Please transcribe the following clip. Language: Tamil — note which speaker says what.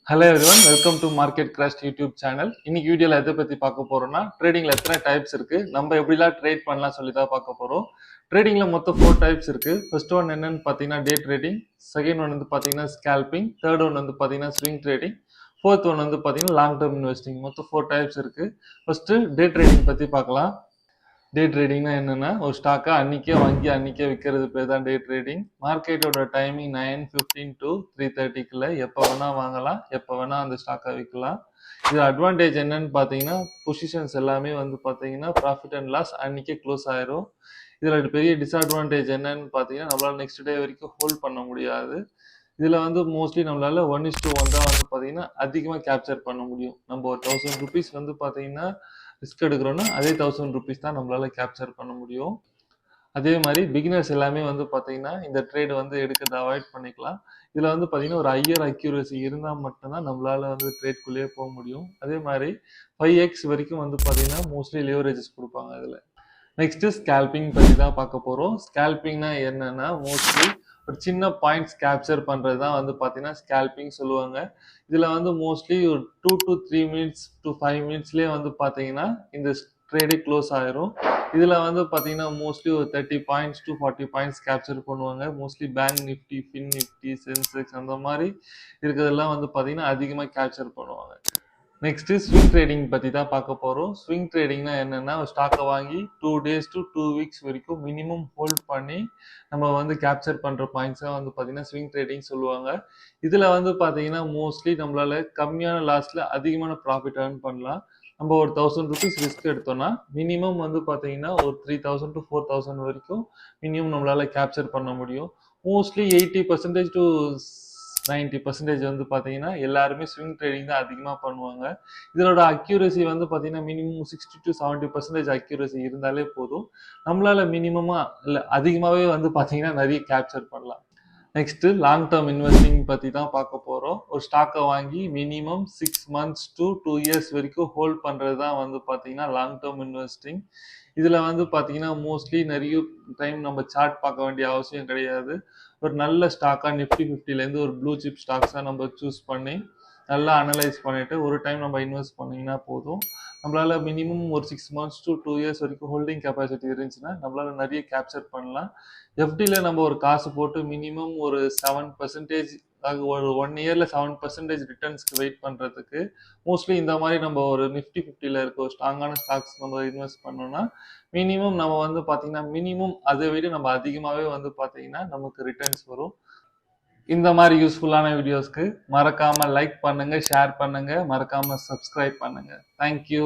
Speaker 1: Hello everyone, welcome to market crash YouTube channel. இன்னைக்கு வீடியோல எதை பத்தி பார்க்க போறோம்னா, ட்ரேடிங்ல எத்தனை டைப்ஸ் இருக்கு, நம்ம எப்படிலாம் ட்ரேட் பண்ணலாம் சொல்லி தான் பார்க்க போறோம். ட்ரேடிங்ல மொத்தம் 4 டைப்ஸ் இருக்கு. ஃபர்ஸ்ட் ஒன் என்னன்னு பார்த்தீங்கன்னா டே ட்ரேடிங், செகண்ட் ஒன் வந்து பார்த்தீங்கன்னா ஸ்கேல்பிங், தேர்ட் ஒன் வந்து பார்த்தீங்கன்னா ஸ்விங் ட்ரேடிங், ஃபோர்த் ஒன் வந்து பார்த்தீங்கன்னா லாங் டேர்ம் இன்வெஸ்டிங். மொத்தம் 4 டைப்ஸ் இருக்கு. ஃபர்ஸ்ட் டே ட்ரேடிங் பத்தி பார்க்கலாம். டே ட்ரேடிங்னா என்னன்னா, ஒரு ஸ்டாக்கை அன்னைக்கே வாங்கி அன்னைக்கே விற்கிறது பேர் தான் டே ட்ரேடிங். மார்க்கெட்டோட டைமிங் 9:15 to 3:30க்குள்ள எப்போ வேணா வாங்கலாம், எப்போ வேணா அந்த ஸ்டாக்கை விற்கலாம். இது அட்வான்டேஜ் என்னன்னு பார்த்தீங்கன்னா, பொசிஷன்ஸ் எல்லாமே வந்து பார்த்தீங்கன்னா ப்ராஃபிட் அண்ட் லாஸ் அன்னைக்கே க்ளோஸ் ஆயிரும். இதில் பெரிய டிஸ்அட்வான்டேஜ் என்னன்னு பார்த்தீங்கன்னா, நம்மளால நெக்ஸ்ட் டே வரைக்கும் ஹோல்ட் பண்ண முடியாது. இதில் வந்து மோஸ்ட்லி நம்மளால 1:1 தான் வந்து பார்த்தீங்கன்னா அதிகமாக கேப்சர் பண்ண முடியும். நம்ம ஒரு 1000 ருபீஸ் வந்து பார்த்தீங்கன்னா ரிஸ்க் எடுக்கிறோன்னா அதே 1000 ருபீஸ் தான் நம்மளால கேப்சர் பண்ண முடியும். அதே மாதிரி பிகினர்ஸ் எல்லாமே வந்து பார்த்தீங்கன்னா இந்த ட்ரேட் வந்து எடுக்கிறத அவாய்ட் பண்ணிக்கலாம். இதில் வந்து பார்த்தீங்கன்னா ஒரு ஹையர் அக்யூரசி இருந்தால் மட்டும்தான் நம்மளால வந்து ட்ரேட்குள்ளேயே போக முடியும். அதே மாதிரி 5x வரைக்கும் வந்து பார்த்தீங்கன்னா மோஸ்ட்லி லிவரேஜஸ் கொடுப்பாங்க இதில். நெக்ஸ்ட் ஸ்கேல்பிங் பற்றி தான் பார்க்க போகிறோம். ஸ்கேல்பிங்னா என்னன்னா மோஸ்ட்லி ஒரு சின்ன பாயிண்ட்ஸ் கேப்சர் பண்ணுறது தான் வந்து பார்த்தீங்கன்னா ஸ்கேல்பிங் சொல்லுவாங்க. இதில் வந்து மோஸ்ட்லி ஒரு 2 to 3 minutes to 5 minutesலேயே வந்து பார்த்தீங்கன்னா இந்த ட்ரேடே க்ளோஸ் ஆயிரும். இதில் வந்து பார்த்தீங்கன்னா மோஸ்ட்லி ஒரு 30 பாயிண்ட்ஸ் to 40 பாயிண்ட்ஸ் கேப்சர் பண்ணுவாங்க. Mostly bank Nifty, fin Nifty, Sensex அந்த மாதிரி இருக்கிறதெல்லாம் வந்து பார்த்தீங்கன்னா அதிகமாக கேப்சர் பண்ணுவாங்க. நெக்ஸ்ட் ஸ்விங் ட்ரேடிங் பற்றி தான் பார்க்க போகிறோம். ஸ்விங் ட்ரேடிங்னா என்னென்னா, ஒரு ஸ்டாக்கை வாங்கி 2 days to 2 weeks வரைக்கும் மினிமம் ஹோல்ட் பண்ணி நம்ம வந்து கேப்சர் பண்ணுற பாயிண்ட்ஸாக வந்து பார்த்தீங்கன்னா ஸ்விங் ட்ரேடிங் சொல்லுவாங்க. இதில் வந்து பார்த்தீங்கன்னா மோஸ்ட்லி நம்மளால கம்மியான லாஸில் அதிகமான ப்ராஃபிட் ஏர்ன் பண்ணலாம். நம்ம ஒரு 1000 ருபீஸ் ரிஸ்க் எடுத்தோம்னா மினிமம் வந்து பார்த்தீங்கன்னா ஒரு 3000 to 4000 வரைக்கும் மினிமம் நம்மளால கேப்சர் பண்ண முடியும். மோஸ்ட்லி 80% to 90% வந்து பார்த்தீங்கன்னா எல்லாருமே ஸ்விங் ட்ரேடிங் தான் அதிகமாக பண்ணுவாங்க. இதனோட அக்யூரசி வந்து பார்த்தீங்கன்னா மினிமம் 60 to 70% அக்யூரசி இருந்தாலே போதும். நம்மளால மினிமமாக இல்லை அதிகமாகவே வந்து பார்த்தீங்கன்னா நிறைய கேப்சர் பண்ணலாம். நெக்ஸ்ட் லாங் டேர்ம் இன்வெஸ்டிங் பற்றி தான் பார்க்க போகிறோம். ஒரு ஸ்டாக்கை வாங்கி மினிமம் 6 months to 2 years வரைக்கும் ஹோல்ட் பண்ணுறது தான் வந்து பார்த்தீங்கன்னா லாங் டேர்ம் இன்வெஸ்டிங். இதில் வந்து பார்த்தீங்கன்னா மோஸ்ட்லி நிறைய டைம் நம்ம சார்ட் பார்க்க வேண்டிய அவசியம் கிடையாது. ஒரு நல்ல ஸ்டாக்காக நிஃப்டி 50லேருந்து ஒரு ப்ளூ சிப் ஸ்டாக்ஸாக நம்ம சூஸ் பண்ணி நல்லா அனலைஸ் பண்ணிவிட்டு ஒரு டைம் நம்ம இன்வெஸ்ட் பண்ணிங்கன்னா போதும். நம்மளால் மினிமம் ஒரு 6 months to 2 years வரைக்கும் ஹோல்டிங் கெப்பாசிட்டி இருந்துச்சுன்னா நம்மளால் நிறைய கேப்சர் பண்ணலாம். எஃப்டியில் நம்ம ஒரு காசு போட்டு மினிமம் ஒரு 7% ஒரு 1 yearல 7% ரிட்டர்ன்ஸ்க்கு வெயிட் பண்ணுறதுக்கு மோஸ்ட்லி இந்த மாதிரி நம்ம ஒரு நிஃப்டி 50ல இருக்க ஒரு ஸ்ட்ராங்கான ஸ்டாக்ஸ் நம்ம இன்வெஸ்ட் பண்ணோம்னா மினிமம் நம்ம வந்து பார்த்தீங்கன்னா மினிமம் அதை விட நம்ம அதிகமாகவே வந்து பார்த்தீங்கன்னா நமக்கு ரிட்டர்ன்ஸ் வரும். இந்த மாதிரி யூஸ்ஃபுல்லான வீடியோஸ்க்கு மறக்காம லைக் பண்ணுங்க, ஷேர் பண்ணுங்க, மறக்காம சப்ஸ்கிரைப் பண்ணுங்க. தேங்க்யூ.